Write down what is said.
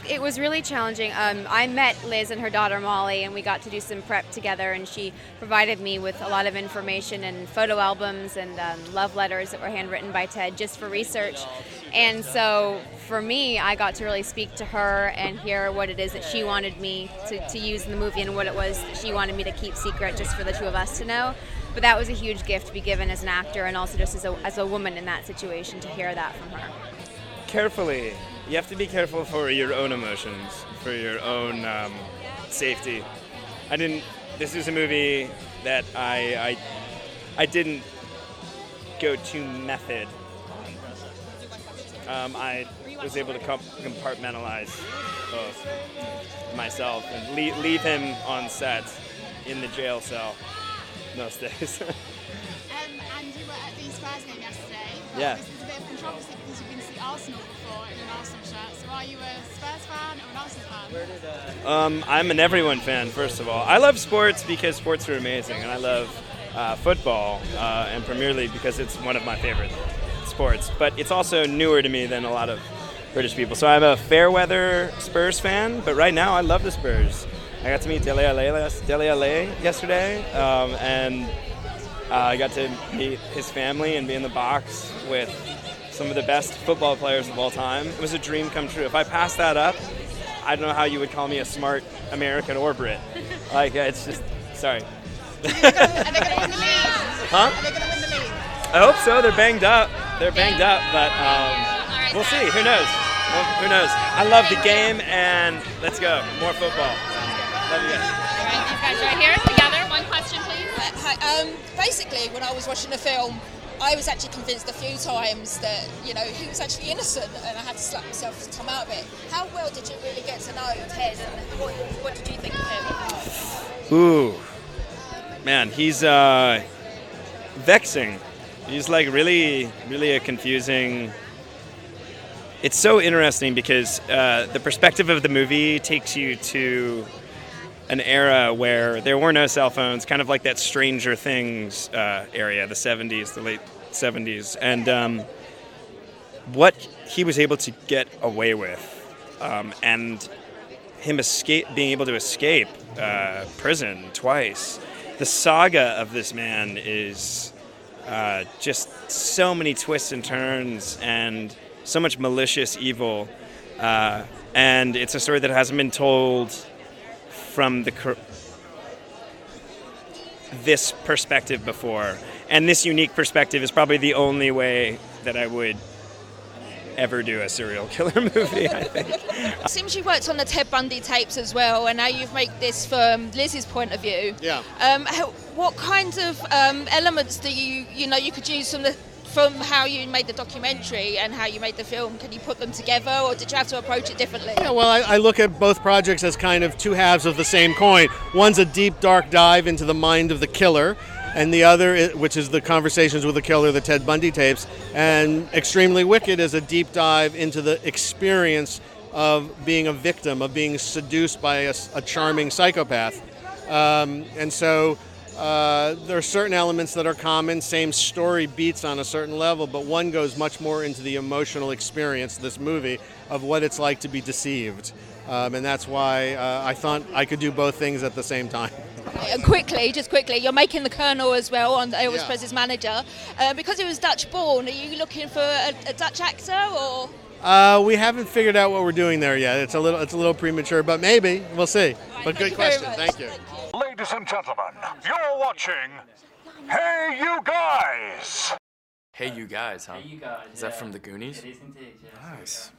it was really challenging. I met Liz and her daughter Molly, and we got to do some prep together, and she provided me with a lot of information and photo albums and love letters that were handwritten by Ted just for research. And so for me, I got to really speak to her and hear what it is that she wanted me to use in the movie and what it was that she wanted me to keep secret just for the two of us to know. But that was a huge gift to be given as an actor and also just as a woman in that situation to hear that from her. Carefully. You have to be careful for your own emotions, for your own safety. This is a movie that I didn't go too method on. I was able to compartmentalize both myself and leave him on set in the jail cell most days. And you were at the Spurs game yesterday. Yeah. This is a bit of controversy because you've been to see Arsenal before in an Arsenal shirt. So are you a Spurs fan or an Arsenal fan? I'm an everyone fan, first of all. I love sports because sports are amazing, and I love football and Premier League because it's one of my favorite sports. But it's also newer to me than a lot of British people. So I'm a fair weather Spurs fan, but right now I love the Spurs. I got to meet Dele Alli yesterday, and I got to meet his family and be in the box with some of the best football players of all time. It was a dream come true. If I passed that up, I don't know how you would call me a smart American or Brit. Like, it's just, sorry. Are they going to win the league? Huh? Are they going to win the league? I hope so. They're banged up. But we'll see. Who knows? Well, who knows? I love the game, and let's go. More football. Love you guys. All right, these guys right here together. One question, please. Hi. Basically, when I was watching the film, I was actually convinced a few times that, he was actually innocent, and I had to slap myself to come out of it. How well did you really get to know Ted, and what did you think of him? Ooh. Man, he's vexing. He's like really, really a confusing... It's so interesting because the perspective of the movie takes you to an era where there were no cell phones, kind of like that Stranger Things area, the 70s, the late 70s. And what he was able to get away with and him being able to escape prison twice. The saga of this man is just so many twists and turns and so much malicious evil. And it's a story that hasn't been told from this perspective before. And this unique perspective is probably the only way that I would ever do a serial killer movie, I think. It seems you worked on the Ted Bundy tapes as well, and now you've made this from Liz's point of view. Yeah. What kinds of elements do you could use from how you made the documentary and how you made the film? Can you put them together, or did you have to approach it differently? Yeah, well, I look at both projects as kind of two halves of the same coin. One's a deep, dark dive into the mind of the killer, and the other, which is the Conversations with the Killer, the Ted Bundy tapes, and Extremely Wicked is a deep dive into the experience of being a victim, of being seduced by a charming psychopath. And so there are certain elements that are common, same story beats on a certain level, but one goes much more into the emotional experience of this movie of what it's like to be deceived. And that's why I thought I could do both things at the same time. And quickly, you're making the Colonel as well on Elvis Presley's manager. Because he was Dutch born, are you looking for a Dutch actor, or? We haven't figured out what we're doing there yet. It's a little premature, but maybe. We'll see. Right, but good question. Thank you. Ladies and gentlemen, you're watching Hey You Guys! Hey You Guys, huh? Hey, you guys. Is that from the Goonies? It is indeed, yeah. Nice.